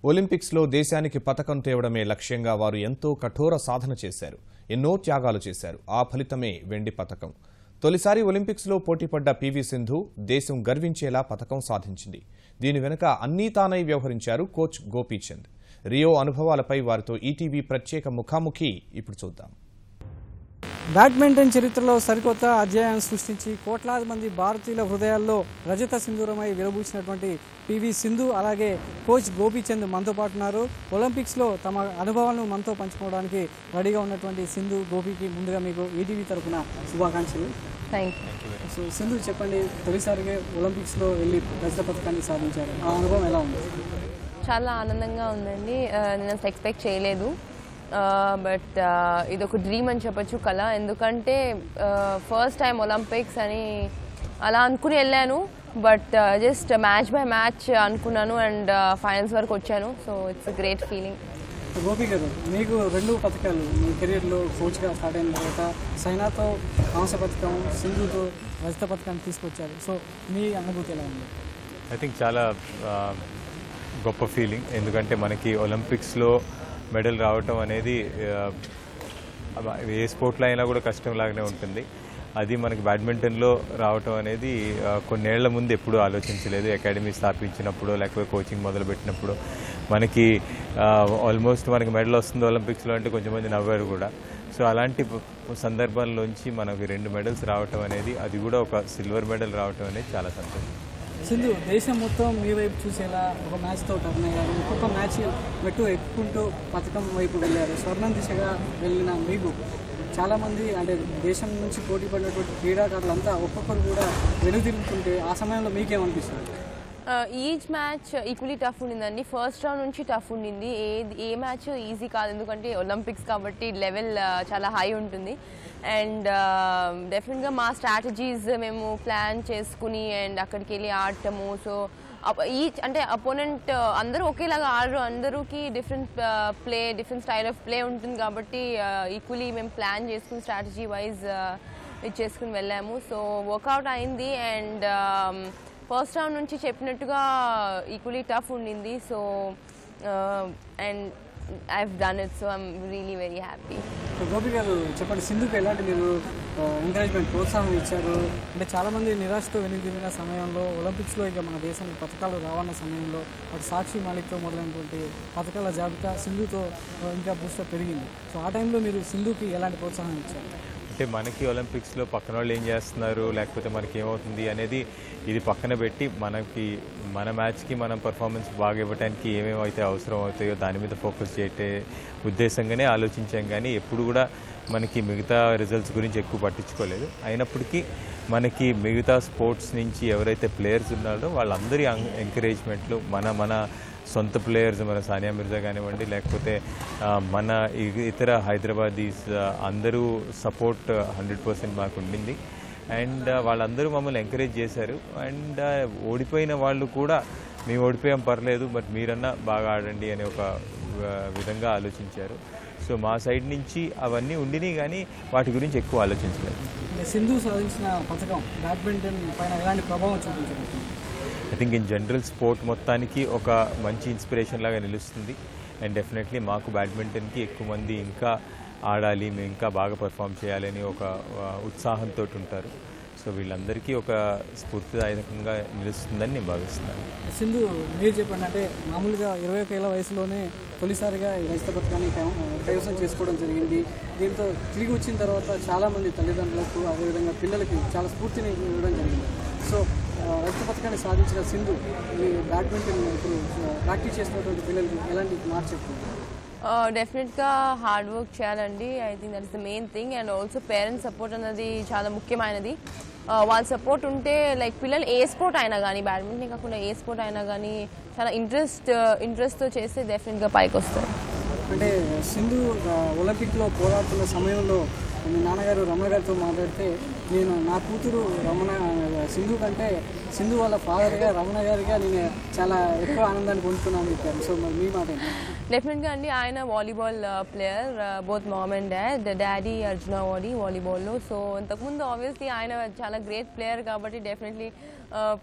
ఒలింపిక్స్లో దేశానికి పతకం తేవడమే లక్ష్యంగా వారు ఎంతో కఠోర సాధన చేశారు. ఎన్నో త్యాగాలు చేశారు. ఆ ఫలితమే వెండి పతకం. తొలిసారి ఒలింపిక్స్లో పోటీపడ్డ పీవీ సింధు దేశం గర్వించేలా పతకం సాధించింది. దీని వెనుక అన్నీ తానై వ్యవహరించారు కోచ్ గోపీచంద్. రియో అనుభవాలపై వారితో ఈటీవీ ప్రత్యేక ముఖాముఖి ఇప్పుడు చూద్దాం. బ్యాడ్మింటన్ చరిత్రలో సరికొత్త అధ్యాయాన్ని సృష్టించి కోట్లాది మంది భారతీయుల హృదయాల్లో రజత సింధూరమై విరబూసినటువంటి పీవీ సింధు అలాగే కోచ్ గోపీచంద్ మనతో పాటు ఉన్నారు. ఒలింపిక్స్లో తమ అనుభవాలను మనతో పంచుకోవడానికి రెడీగా ఉన్నటువంటి సింధు, గోపీకి ముందుగా మీకు ఈటీవీ తరఫున శుభాకాంక్షలు. సో సింధు, చెప్పండి, తొలిసారిగా ఒలింపిక్స్లో వెళ్ళి రజత పథకాన్ని సాధించారు. ఆ అనుభవం ఎలా ఉంది? చాలా ఆనందంగా ఉందండి. నేను అసలు ఎక్స్పెక్ట్ చేయలేదు. బట్ ఇదొక డ్రీమ్ అని చెప్పొచ్చు, కళ. ఎందుకంటే ఫస్ట్ టైం ఒలింపిక్స్ అని అలా అనుకుని వెళ్ళాను. But just match by match అనుకున్నాను అండ్ ఫైనల్స్ వరకు వచ్చాను. So it's a great feeling. Gopi గారు, మీకు 2 పథకాలు మీ కెరీర్లో కోచ్గా స్టార్ట్ అయిన తర్వాత సైనాతో కాంస్య పథకం, సింధుతో రజత పథకాన్ని తీసుకొచ్చారు. సో మీ అనుభూతి ఎలా ఉంది? ఐ థింక్ చాలా గొప్ప ఫీలింగ్. ఎందుకంటే మనకి ఒలింపిక్స్లో మెడల్ రావటం అనేది ఏ స్పోర్ట్లో అయినా కూడా కష్టంలాగానే ఉంటుంది. అది మనకి బ్యాడ్మింటన్లో రావటం అనేది కొన్నేళ్ల ముందు ఎప్పుడూ ఆలోచించలేదు. అకాడమీ స్థాపించినప్పుడు లేకపోతే కోచింగ్ మొదలుపెట్టినప్పుడు మనకి ఆల్మోస్ట్ మనకి మెడల్ వస్తుంది ఒలింపిక్స్లో అంటే కొంచెం మంది నవ్వారు కూడా. సో అలాంటి సందర్భంలోంచి మనకి 2 మెడల్స్ రావటం అనేది, అది కూడా ఒక సిల్వర్ మెడల్ రావటం అనేది చాలా సంతోషం. సింధు, దేశం మొత్తం మీ వైపు చూసేలా ఒక మ్యాచ్తో టర్న్ అయ్యారు. ఒక్కొక్క మ్యాచ్ మెట్టు ఎక్కుంటూ పథకం వైపు వెళ్ళారు. స్వర్ణం దిశగా వెళ్ళిన మీకు చాలామంది, అంటే దేశం నుంచి పోటీ పడినటువంటి క్రీడాకారులంతా ఒక్కొక్కరు కూడా వెనుదిరుగుతుంటే ఆ సమయంలో మీకేమనిపిస్తుంది? ఈచ్ మ్యాచ్ ఈక్వలీ టఫ్ ఉండిందండి. ఫస్ట్ రౌండ్ నుంచి టఫ్ ఉండింది. ఏ మ్యాచ్ ఈజీ కాదు, ఎందుకంటే ఒలింపిక్స్ కాబట్టి లెవెల్ చాలా హై ఉంటుంది. అండ్ డెఫినెట్గా మా స్ట్రాటజీస్ మేము ప్లాన్ చేసుకుని అండ్ అక్కడికి వెళ్ళి ఆడటము. సో అంటే అపోనెంట్ అందరూ ఒకేలాగా ఆడరు, అందరూకి డిఫరెంట్ స్టైల్ ఆఫ్ ప్లే ఉంటుంది కాబట్టి ఈక్వలీ మేము ప్లాన్ చేసుకుని స్ట్రాటజీ వైజ్ ఇది చేసుకుని వెళ్ళాము. సో వర్కౌట్ అయింది. అండ్ ఫస్ట్ రౌండ్ నుంచి చెప్పినట్టుగా ఈక్వలీ టఫ్ ఉండింది. So and I've done it, so I'm really very happy. Gopi గారు, చెప్పండి, సింధుకి ఎలాంటి మీరు ఎంకరేజ్మెంట్, ప్రోత్సాహం ఇచ్చారు? అంటే చాలామంది నిరాశతో వెనుదిరిగిన సమయంలో ఒలింపిక్స్లో ఇక మన దేశానికి పథకాలు రావన్న సమయంలో అటు సాక్షి మాలిక్తో మొదలైనటువంటి పథకాల జాబితా సింధుతో ఇంకా బూస్టర్ పెరిగింది. సో ఆ టైంలో మీరు సింధుకి ఎలాంటి ప్రోత్సాహం ఇచ్చారు? అంటే మనకి ఒలింపిక్స్లో పక్కన వాళ్ళు ఏం చేస్తున్నారు లేకపోతే మనకి ఏమవుతుంది అనేది ఇది పక్కన పెట్టి మన మ్యాచ్కి మనం పర్ఫార్మెన్స్ బాగా ఇవ్వడానికి ఏమేమైతే అవసరం అవుతాయో దాని మీద ఫోకస్ చేయటే ఉద్దేశంగానే ఆలోచించాం. కానీ ఎప్పుడు కూడా మనకి మిగతా రిజల్ట్స్ గురించి ఎక్కువ పట్టించుకోలేదు. అయినప్పటికీ మనకి మిగతా స్పోర్ట్స్ నుంచి ఎవరైతే ప్లేయర్స్ ఉన్నారో వాళ్ళందరి ఎంకరేజ్మెంట్లు, మన సొంత ప్లేయర్స్, మన సానియా మిర్జా కానివ్వండి లేకపోతే మన ఇతర హైదరాబాదీస్ అందరూ సపోర్ట్ 100% మాకు ఉండింది. అండ్ వాళ్ళందరూ మమ్మల్ని ఎంకరేజ్ చేశారు. అండ్ ఓడిపోయిన వాళ్ళు కూడా మేము ఓడిపోయాం పర్లేదు, బట్ మీరన్నా బాగా ఆడండి అనే ఒక విధంగా ఆలోచించారు. సో మా సైడ్ నుంచి అవన్నీ ఉండినాయి, కానీ వాటి గురించి ఎక్కువ ఆలోచించలేదు. సింధు సాధించిన పథకం బ్యాడ్మింటన్ పైన ఎలాంటి ప్రభావం చూపించబోతుంది? I think in general sport మొత్తానికి ఒక మంచి ఇన్స్పిరేషన్ లాగా నిలుస్తుంది. అండ్ డెఫినెట్లీ మాకు బ్యాడ్మింటన్కి ఎక్కువ మంది ఇంకా ఆడాలి, మేము ఇంకా బాగా పర్ఫామ్ చేయాలని ఒక ఉత్సాహంతో ఉంటారు. సో వీళ్ళందరికీ ఒక స్ఫూర్తిదాయకంగా నిలుస్తుందని నేను భావిస్తున్నాను. సింధు, మీరు చెప్పండి, అంటే మామూలుగా 21 ఏళ్ల వయసులోనే తొలిసారిగా ఈ రజత పథకాన్ని కైవసం చేసుకోవడం జరిగింది. దీంతో తిరిగి వచ్చిన తర్వాత చాలామంది తల్లిదండ్రులకు అదేవిధంగా పిల్లలకి చాలా స్ఫూర్తిని ఇవ్వడం జరిగింది. సో రజత పథకాన్ని సాధించిన సింధు ఈ బ్యాడ్మింటన్ ఇప్పుడు ప్రాక్టీస్ చేసినటువంటి పిల్లలకి ఎలాంటి మార్క్స్ చెప్తున్నారు? డెఫినెట్గా హార్డ్ వర్క్ చేయాలండి. I think that is the main thing. And also parents support అనేది చాలా ముఖ్యమైనది. వాళ్ళ సపోర్ట్ ఉంటే లైక్ పిల్లలు ఏ స్పోర్ట్ అయినా కానీ, బ్యాడ్మింటన్ కాకుండా ఏ స్పోర్ట్ అయినా కానీ చాలా ఇంట్రెస్ట్తో చేస్తే డెఫినెట్గా పైకి వస్తారు. అంటే సింధు ఒలింపిక్లో పోరాడుతున్న సమయంలో మీ నాన్నగారు రమణ గారితో మాట్లాడితే నేను నా కూతురు సింధు కంటే సింధు వాళ్ళ ఫాదర్గా రమణ గారిగా నేను చాలా ఎక్కువ ఆనందాన్ని పొందుతున్నాను చెప్పారు. సో మరి మీ మాట ఏంటి? డెఫినెట్గా అండి, ఆయన volleyball player, both mom and daddy Arjuna వాలీబాల్లో. సో ఇంతకుముందు ఆబ్వియస్లీ ఆయన చాలా గ్రేట్ ప్లేయర్ కాబట్టి డెఫినెట్లీ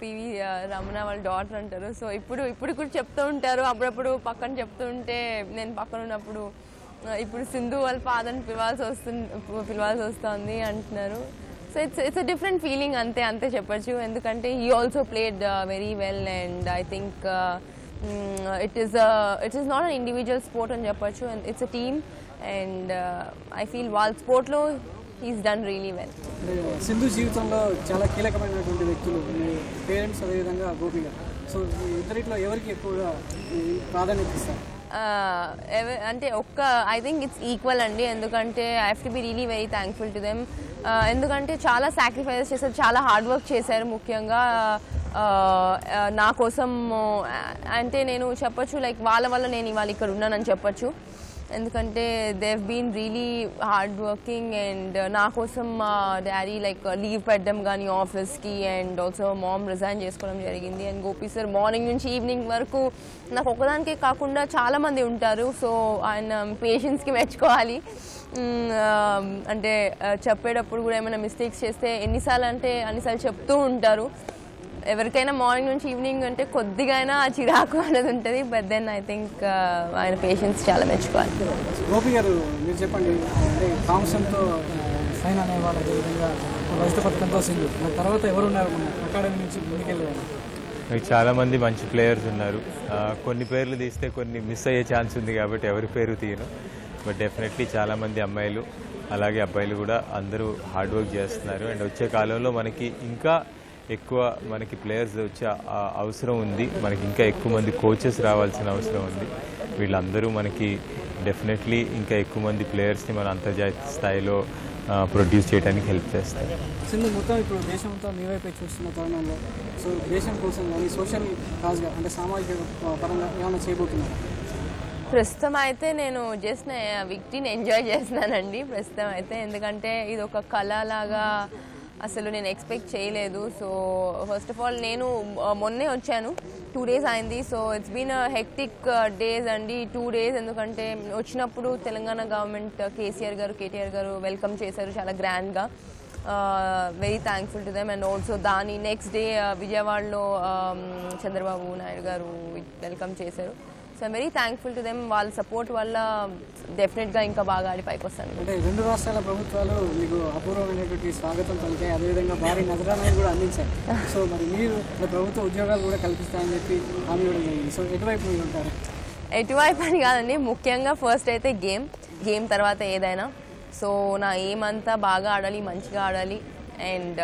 పివి రమణ వాళ్ళ డాటర్ అంటారు. సో ఇప్పుడు కూడా చెప్తూ ఉంటారు, అప్పుడప్పుడు పక్కన చెప్తూ ఉంటే నేను పక్కన ఉన్నప్పుడు ఇప్పుడు సింధు వాళ్ళ ఫాదర్ని పిలవాల్సి వస్తుంది అంటున్నారు. So it's a different feeling, అంతే చెప్పచ్చు. ఎందుకంటే he also played very well and I think it is not an individual sport అని చెప్పచ్చు, and it's a team and I feel వాళ్ళ స్పోర్ట్లో he's done really well. Sindhu జీవితంలో చాలా కీలకమైనటువంటి వ్యక్తులు మీ పేరెంట్స్, అదేవిధంగా గోపి గారు. సో ఇద్దరిలో ఎవరికి ఎక్కువగా ప్రాధాన్యత ఇస్తారు? అంటే ఐ థింక్ ఇట్స్ ఈక్వల్ అండి. ఎందుకంటే I have to be really very thankful to them. ఎందుకంటే చాలా సాక్రిఫైస్ చేశారు, చాలా హార్డ్ వర్క్ చేశారు. ముఖ్యంగా నా కోసం అంటే నేను చెప్పొచ్చు, లైక్ వాళ్ళ వల్ల నేను ఇవాళ ఇక్కడ ఉన్నానని చెప్పొచ్చు. ఎందుకంటే they have been really hard working and నా కోసం మా డాడీ లైక్ లీవ్ పెట్టడం కానీ ఆఫీస్కి, అండ్ ఆల్సో మామ్ రిజైన్ చేసుకోవడం జరిగింది. అండ్ గోపి సార్ మార్నింగ్ నుంచి ఈవినింగ్ వరకు నాకు ఒక్కదానికే కాకుండా చాలామంది ఉంటారు. సో ఆయన పేషెన్స్కి మెచ్చుకోవాలి. అంటే చెప్పేటప్పుడు కూడా ఏమైనా మిస్టేక్స్ చేస్తే అన్నిసార్లు చెప్తూ ఉంటారు. ఎవరికైనా మార్నింగ్ నుంచి ఈవినింగ్ అంటే కొద్దిగా అయినా చిరాకు అనేది ఉంటుంది. బట్ దెన్ ఐ థింక్ ఆయన పేషెన్స్ చాలా మెచ్చుకోవాలి. గోపి గారు మీరు చెప్పండి, అంటే కాంసంతో సైన్ అనేవాళ్ళు, అదేవిధంగా రజత పథకంతో సింధు, తర్వాత ఎవరున్నారు అకాడమీ నుంచి ముందుకెళ్ళేవారు? చాలామంది మంచి ప్లేయర్స్ ఉన్నారు. కొన్ని పేర్లు తీస్తే కొన్ని మిస్ అయ్యే ఛాన్స్ ఉంది కాబట్టి ఎవరి పేరు తీయను. బట్ డెఫినెట్లీ చాలామంది అమ్మాయిలు అలాగే అబ్బాయిలు కూడా అందరూ హార్డ్ వర్క్ చేస్తున్నారు. అండ్ వచ్చే కాలంలో మనకి ఇంకా ఎక్కువ ప్లేయర్స్ వచ్చే అవసరం ఉంది. మనకి ఇంకా ఎక్కువ మంది కోచెస్ రావాల్సిన అవసరం ఉంది. వీళ్ళందరూ మనకి డెఫినెట్లీ ఇంకా ఎక్కువ మంది ప్లేయర్స్ని మన అంతర్జాతీయ స్థాయిలో ప్రొడ్యూస్ చేయడానికి హెల్ప్ చేస్తారు. సింధు మొత్తం ఇప్పుడు దేశంతో మీ వైపే చూస్తున్న తరుణంలో సో దేశం కోసం కానీ సోషల్ కాజ్గా అంటే సామాజిక పరంగా ఏమైనా చేయబోతున్నారు? ప్రస్తుతం అయితే నేను జస్ట్ విక్టరీని ఎంజాయ్ చేస్తున్నానండి ప్రస్తుతం అయితే. ఎందుకంటే ఇది ఒక కళ లాగా అసలు నేను ఎక్స్పెక్ట్ చేయలేదు. సో ఫస్ట్ ఆఫ్ ఆల్ నేను మొన్నే వచ్చాను, 2 days అయింది. So it's been hectic days అండి, 2 days. ఎందుకంటే వచ్చినప్పుడు తెలంగాణ గవర్నమెంట్ కేటీఆర్ గారు వెల్కమ్ చేశారు చాలా గ్రాండ్గా. Very thankful to them. And also దాని నెక్స్ట్ డే విజయవాడలో చంద్రబాబు నాయుడు గారు వెల్కమ్ చేశారు. So I'm very thankful to them. వాళ్ళ సపోర్ట్ వల్ల డెఫినెట్గా ఇంకా బాగా ఆడి పైకి వస్తాను. అంటే 2 రాష్ట్రాల ప్రభుత్వాలు మీకు అపూర్వమైనటువంటి స్వాగతం పలికాయి, అదేవిధంగా భారీ నజరానాలు కూడా అందించాయి. సో మరి మీరు ప్రభుత్వ ఉద్యోగాలు కూడా కల్పిస్తాయని చెప్పి హామీ ఇవ్వడం జరిగింది. సో ఎటువైపు మీరు ఉంటారు? ఎటువైపు అని కాదండి, ముఖ్యంగా ఫస్ట్ అయితే గేమ్ తర్వాత ఏదైనా. సో నా ఎయిమ్ అంతా బాగా ఆడాలి, మంచిగా ఆడాలి అండ్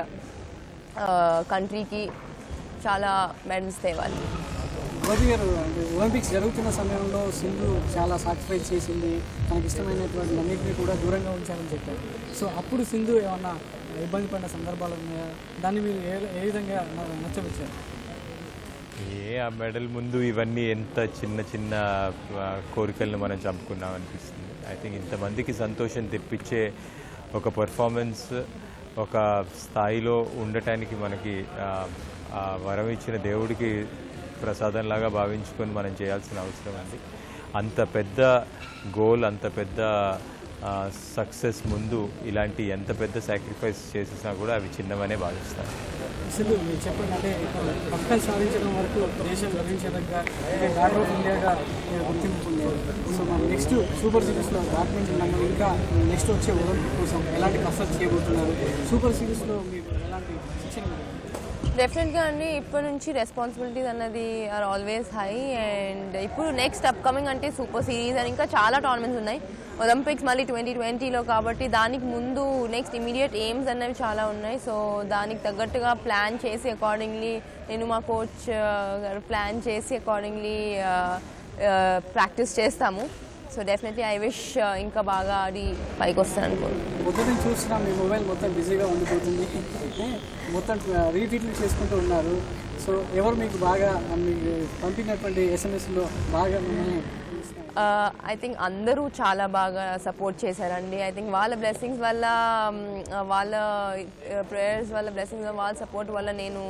కంట్రీకి చాలా మెడల్స్ తేవాలి. గోపి గారు, అంటే ఒలింపిక్స్ జరుగుతున్న సమయంలో సింధు చాలా సాక్రిఫైస్ చేసింది, తనకి ఇష్టమైనటువంటి అన్నింటినీ కూడా దూరంగా ఉంచాలని చెప్పారు. సో అప్పుడు సింధు ఏమన్నా ఇబ్బంది పడిన సందర్భాలు ఉన్నాయా? దాన్ని మీరు ఏ విధంగా నచ్చవచ్చారు? ఆ మెడల్ ముందు ఇవన్నీ ఎంత చిన్న కోరికలను మనం చంపుకున్నాం అనిపిస్తుంది. ఐ థింక్ ఇంతమందికి సంతోషం తెప్పించే ఒక పర్ఫార్మెన్స్ ఒక స్థాయిలో ఉండటానికి మనకి వరం ఇచ్చిన దేవుడికి ప్రసాదంలాగా భావించుకొని మనం చేయాల్సిన అవసరం ఉంది. అంత పెద్ద గోల్, అంత పెద్ద సక్సెస్ ముందు ఇలాంటి ఎంత పెద్ద సాక్రిఫైస్ చేసినా కూడా అవి చిన్నవనే భావిస్తాను. అసలు మీరు చెప్పండి, అంటే పథకాలు సాధించడం వరకు దేశం గర్వించదగ్గ డాక్టర్ ఆఫ్ ఇండియాగా గుర్తింపు పొందారు. సో మనం నెక్స్ట్ సూపర్ సిరీస్లో బ్యాడ్మింటన్ రంగం ఇంకా నెక్స్ట్ వచ్చే ఒలింపిక్ కోసం ఎలాంటి కసరత్తు చేయబోతున్నారు? సూపర్ సిరీస్లో మీకు ఎలాంటి శిక్షణ? డెఫినెట్గా అండి, ఇప్పటి నుంచి రెస్పాన్సిబిలిటీస్ అన్నది ఆర్ ఆల్వేస్ హై. అండ్ ఇప్పుడు నెక్స్ట్ అప్కమింగ్ అంటే సూపర్ సిరీస్ అని ఇంకా చాలా టోర్నమెంట్స్ ఉన్నాయి. ఒలింపిక్స్ మళ్ళీ 2020లో కాబట్టి దానికి ముందు నెక్స్ట్ ఇమీడియట్ ఎయిమ్స్ అనేవి చాలా ఉన్నాయి. సో దానికి తగ్గట్టుగా ప్లాన్ చేసి అకార్డింగ్లీ నేను మా కోచ్ గారు ప్లాన్ చేసి అకార్డింగ్లీ ప్రాక్టీస్ చేస్తాము. సో డెఫినెట్లీ ఐ విష్ ఇంకా బాగా ఆడి పైకి వస్తాను అనుకుంటున్నాను. పొద్దున్న చూసినా మీ మొబైల్ మొత్తం బిజీగా ఉండిపోతుంది, మొత్తం రీట్వీట్లు చేసుకుంటూ ఉన్నారు. సో ఎవరు మీకు బాగా మీకు పంపినటువంటి ఎస్ఎంఎస్లో బాగా మిమ్మల్ని ఐ థింక్ అందరూ చాలా బాగా సపోర్ట్ చేశారండి. ఐ థింక్ వాళ్ళ బ్లెస్సింగ్స్ వల్ల, వాళ్ళ ప్రేయర్స్ వల్ల, బ్లెస్సింగ్స్ వాళ్ళ సపోర్ట్ వల్ల నేను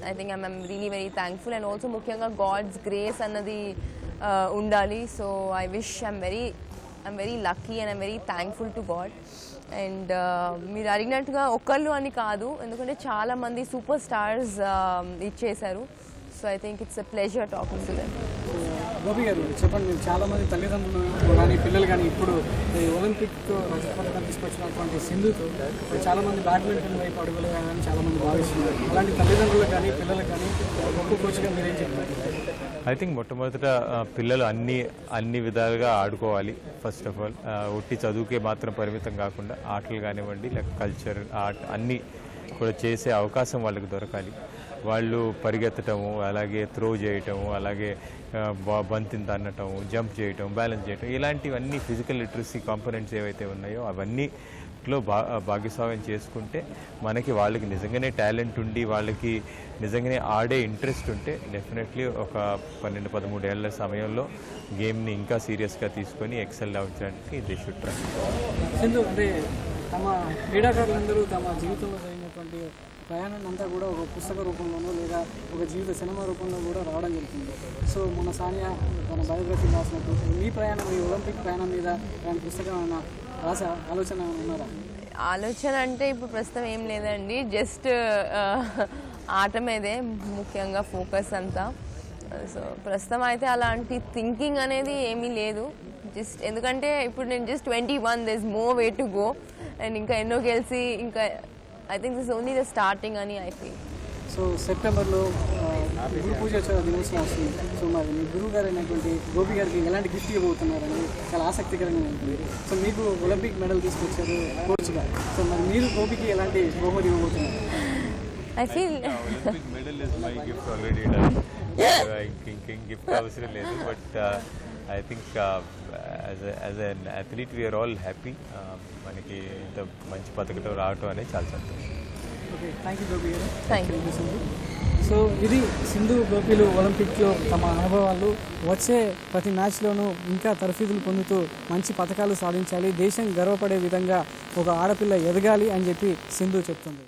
I think I'm really very thankful. And also ముఖ్యంగా గాడ్స్ గ్రేస్ అన్నది ఉండాలి. So I wish I'm very lucky and I'm very thankful to God. And మీరు అడిగినట్టుగా ఒకళ్ళు అని కాదు, ఎందుకంటే చాలామంది సూపర్ స్టార్స్ ఇచ్చేశారు. So I think it's a pleasure talking to them. Gopi గారు చెప్పండి, మీరు చాలామంది తల్లిదండ్రులు కానీ పిల్లలు కానీ ఇప్పుడు ఈ ఒలింపిక్తో రజత పథకం తీసుకొచ్చినటువంటి సింధుతో చాలామంది బ్యాడ్మింటన్ వైపు అడుగులు కానీ చాలామంది భావిస్తున్నారు. అలాంటి తల్లిదండ్రులకు కానీ పిల్లలకు కానీ గొప్ప కోచ్గా మీరేం చెప్తారు? ఐ థింక్ మొట్టమొదట పిల్లలు అన్ని విధాలుగా ఆడుకోవాలి. ఫస్ట్ ఆఫ్ ఆల్ ఒట్టి చదువుకే మాత్రం పరిమితం కాకుండా ఆటలు కానివ్వండి, లేక కల్చర్, ఆర్ట్ అన్నీ కూడా చేసే అవకాశం వాళ్ళకి దొరకాలి. వాళ్ళు పరిగెత్తటము, అలాగే త్రో చేయటము, అలాగే బంతిని తన్నటము, జంప్ చేయటం, బ్యాలెన్స్ చేయటం, ఇలాంటివన్నీ ఫిజికల్ లిటరసీ కాంపోనెంట్స్ ఏవైతే ఉన్నాయో అవన్నీలో భాగస్వామ్యం చేసుకుంటే మనకి వాళ్ళకి నిజంగానే టాలెంట్ ఉండి వాళ్ళకి నిజంగానే ఆడే ఇంట్రెస్ట్ ఉంటే డెఫినెట్లీ ఒక 12-13 ఏళ్ల సమయంలో గేమ్ని ఇంకా సీరియస్గా తీసుకొని ఎక్సెల్ అవ్వడానికి దే షుడ్ ట్రై. సింధు అంటే తమ క్రీడాకారులందరూ తమ జీవితంలో జరిగినటువంటి ప్రయాణాన్ని అంతా కూడా ఒక పుస్తక రూపంలోనో లేదా ఒక జీవిత సినిమా రూపంలో కూడా రావడం జరుగుతుంది. సో మన సానియా తన బయోగ్రఫీ రాసినట్టు మీ ప్రయాణం, ఈ ఒలింపిక్ ప్రయాణం మీద ఇలాంటి పుస్తకం ఏమైనా రాసే ఆలోచన ఉన్నారా? ఆలోచన అంటే ఇప్పుడు ప్రస్తుతం ఏం లేదండి, జస్ట్ ఆట మీదే ముఖ్యంగా ఫోకస్ అంతా. సో ప్రస్తుతం అయితే అలాంటి థింకింగ్ అనేది ఏమీ లేదు. జస్ట్ ఎందుకంటే ఇప్పుడు నేను just 21, there is more way to go. And ఇంకా ఎన్నో గెలిచి ఇంకా I think this only the starting అని ఐ ఫీల్. సో సెప్టెంబర్లో గురు పూజ దినోత్సవం వస్తుంది. సో మరి మీ గురువు గారు అయినటువంటి గోపి గారికి ఎలాంటి గిఫ్ట్ ఇవ్వబోతున్నారని చాలా ఆసక్తికరంగా ఉంటుంది. సో మీకు ఒలింపిక్ మెడల్ తీసుకొచ్చారు కోచ్గా, సో మరి మీరు గోపికి ఎలాంటి బహుమతి ఇవ్వబోతున్నారు? I feel Olympic medal is my gift already done. ఇంకేం గిఫ్ట్ అవసరం లేదు. But I think as an athlete we are all happy. మనకి ఇంత మంచి పథకం రావటం అనేది చాలా సంతోషం. ఓకే, థ్యాంక్ యూ గోపి గారు. Thank you. సో ఇది సింధు గోపిలు ఒలింపిక్లో తమ అనుభవాలు. వచ్చే ప్రతి మ్యాచ్లోనూ ఇంకా తర్ఫీదులు పొందుతూ మంచి పథకాలు సాధించాలి, దేశం గర్వపడే విధంగా ఒక ఆడపిల్ల ఎదగాలి అని చెప్పి సింధు చెప్తుంది.